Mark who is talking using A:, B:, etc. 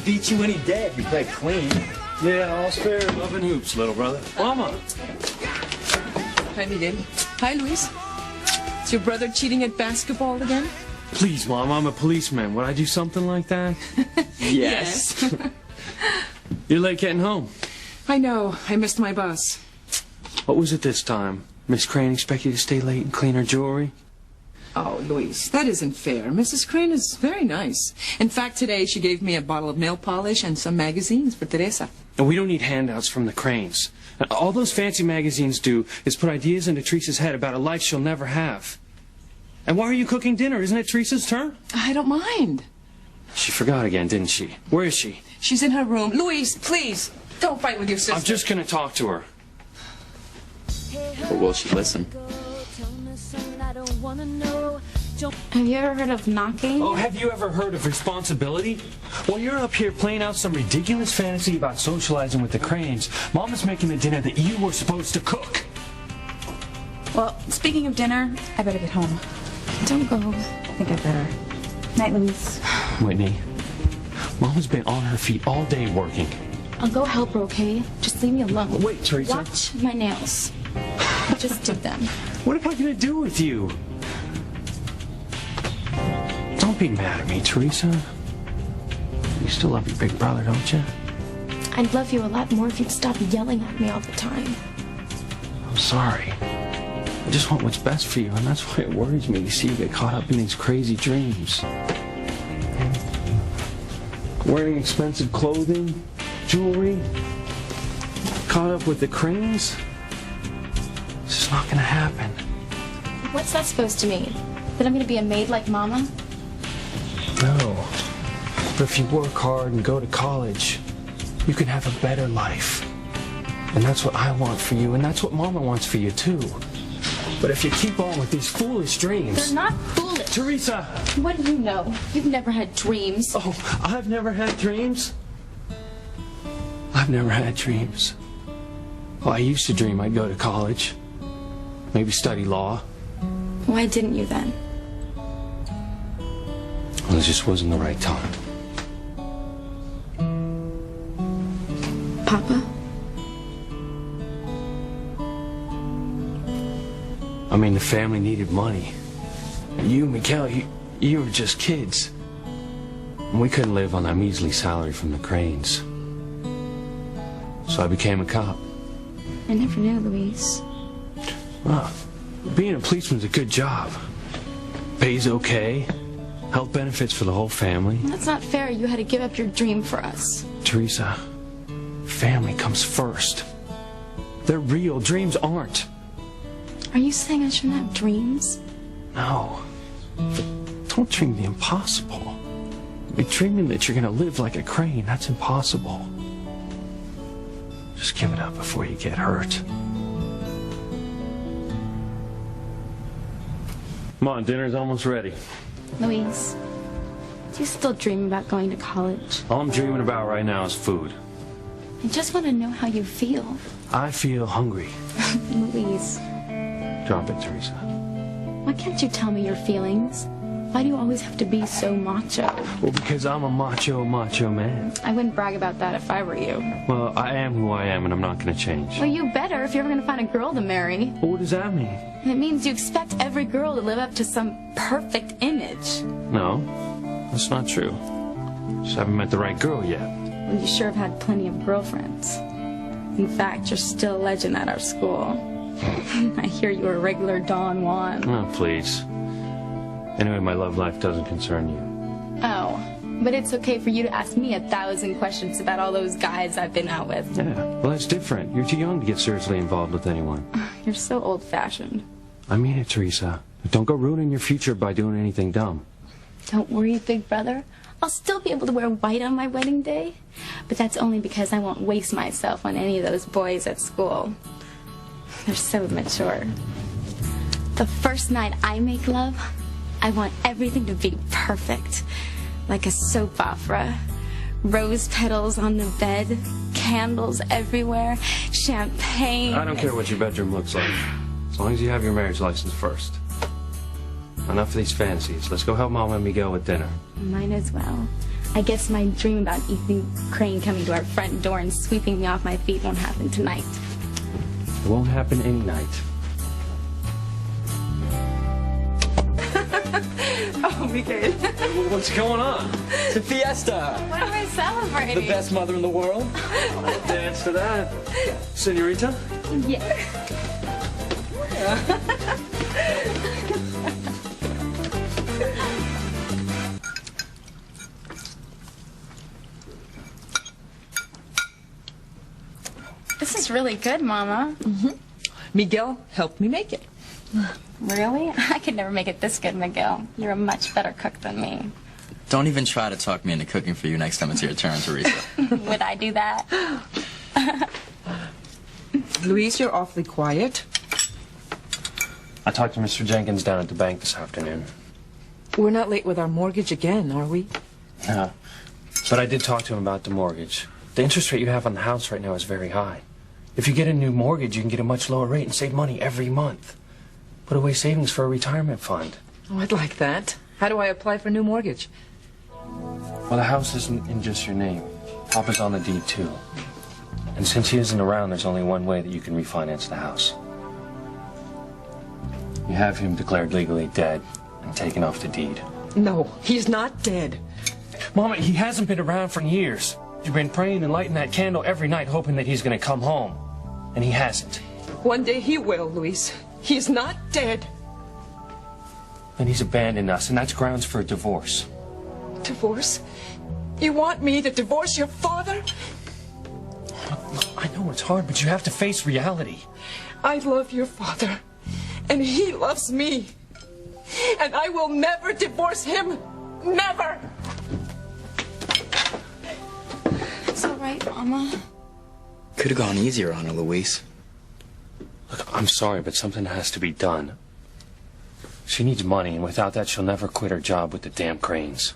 A: beat you any day if you play clean.
B: Yeah, all's fair in love and hoops, little brother. Mama!
C: Hi, Miguel. Hi, Luis. Is your brother cheating at basketball again?
B: Please, Mom, I'm a policeman. Would I do something like that?
C: Yes.
B: You're late getting home.
C: I know. I missed my bus.
B: What was it this time? Miss Crane expect you to stay late and clean her jewelry?
C: Oh, Luis, that isn't fair. Mrs. Crane is very nice. In fact, today she gave me a bottle of nail polish and some magazines for Teresa.
B: And we don't need handouts from the Cranes. All those fancy magazines do is put ideas into Teresa's head about a life she'll never have. And why are you cooking dinner? Isn't it Teresa's turn?
C: I don't mind.
B: She forgot again, didn't she? Where is she?
C: She's in her room. Luis, please, don't fight with your sister.
B: I'm just going to talk to her.
A: Or will she listen?
D: Have you ever heard of knocking?
B: Oh, have you ever heard of responsibility? While you're up here playing out some ridiculous fantasy about socializing with the Cranes, Mama's making the dinner that you were supposed to cook.
D: Well, speaking of dinner, I better get home. Don't go. I think I better. Night, Luis.
B: Whitney, Mama's been on her feet all day working.
D: I'll go help her, okay? Just leave me alone.
B: Wait, Teresa.
D: Watch my nails. I just did them.
B: What am I going to do with you? Don't be mad at me, Teresa. You still love your big brother, don't you?
D: I'd love you a lot more if you'd stop yelling at me all the time.
B: I'm sorry. I just want what's best for you, and that's why it worries me to see you get caught up in these crazy dreams. Wearing expensive clothing, jewelry, caught up with the Cranes. This is not going to happen.
D: What's that supposed to mean? That I'm going to be a maid like Mama?
B: No. But if you work hard and go to college, you can have a better life. And that's what I want for you, and that's what Mama wants for you, too. But if you keep on with these foolish dreams...
D: They're not foolish.
B: Teresa!
D: What do you know? You've never had dreams.
B: Oh, I've never had dreams? I've never had dreams. Well, I used to dream I'd go to college. Maybe study law.
D: Why didn't you then?
B: Well, it just wasn't the right time.
D: Papa?
B: I mean, the family needed money. You, Miguel, you were just kids. And we couldn't live on that measly salary from the Cranes. So I became a cop.
D: I never knew, Luis.
B: Well, being a policeman's a good job. Pays okay. Health benefits for the whole family.
D: That's not fair. You had to give up your dream for us.
B: Teresa, family comes first. They're real. Dreams aren't.
D: Are you saying I shouldn't have dreams?
B: No. But don't dream the impossible. Dreaming that you're going to live like a Crane, that's impossible. Just give it up before you get hurt. Come on, dinner's almost ready.
D: Luis, do you still dream about going to college?
B: All I'm dreaming about right now is food.
D: I just want to know how you feel.
B: I feel hungry.
D: Luis.
B: Drop it, Teresa.
D: Why can't you tell me your feelings? Why do you always have to be so macho?
B: Well, because I'm a macho man.
D: I wouldn't brag about that if I were you.
B: Well, I am who I am, and I'm not going to change.
D: Well, you better if you're ever going to find a girl to marry.
B: Well, what does that mean?
D: It means you expect every girl to live up to some perfect image.
B: No, that's not true. Just haven't met the right girl yet.
D: Well, you sure have had plenty of girlfriends. In fact, you're still a legend at our school. I hear you were a regular Don Juan.
B: Oh, please. Anyway, my love life doesn't concern you.
D: Oh, but it's okay for you to ask me 1,000 questions about all those guys I've been out with.
B: Yeah, well, that's different. You're too young to get seriously involved with anyone.
D: You're so old-fashioned.
B: I mean it, Teresa. Don't go ruining your future by doing anything dumb.
D: Don't worry, big brother. I'll still be able to wear white on my wedding day. But that's only because I won't waste myself on any of those boys at school. They're so mature. The first night I make love, I want everything to be perfect. Like a soap opera. Rose petals on the bed, candles everywhere, champagne.
B: I don't care what your bedroom looks like. As long as you have your marriage license first. Enough of these fantasies. Let's go help Mama and Miguel with dinner.
D: Mine as well. I guess my dream about Ethan Crane coming to our front door and sweeping me off my feet won't happen tonight.
B: It won't happen any night.
C: Oh, Miguel.
B: What's going on?
A: It's a fiesta.
D: What am I celebrating?
A: The best mother in the world.
B: I'll dance to that. Senorita?
D: Yeah. This is really good, Mama.
C: Miguel helped me make it.
D: Really? I could never make it this good, Miguel. You're a much better cook than me.
A: Don't even try to talk me into cooking for you next time it's your turn, Teresa.
D: Would I do that?
C: Luis, you're awfully quiet.
B: I talked to Mr. Jenkins down at the bank this afternoon.
C: We're not late with our mortgage again, are we?
B: No. But I did talk to him about the mortgage. The interest rate you have on the house right now is very high. If you get a new mortgage, you can get a much lower rate and save money every month. Put away savings for a retirement fund.
C: Oh, I'd like that. How do I apply for a new mortgage?
B: Well, the house isn't in just your name. Papa's on the deed, too. And since he isn't around, there's only one way that you can refinance the house. You have him declared legally dead and taken off the deed.
C: No, he's not dead.
B: Mama, he hasn't been around for years. You've been praying and lighting that candle every night hoping that he's going to come home. And he hasn't.
C: One day he will, Luis. He's not dead.
B: And he's abandoned us, and that's grounds for a divorce.
C: Divorce? You want me to divorce your father?
B: I know it's hard, but you have to face reality.
C: I love your father, and he loves me. And I will never divorce him. Never!
D: It's all right, Mama.
A: Could have gone easier on her, Luis.
B: Look, I'm sorry, but something has to be done. She needs money, and without that, she'll never quit her job with the damn Cranes.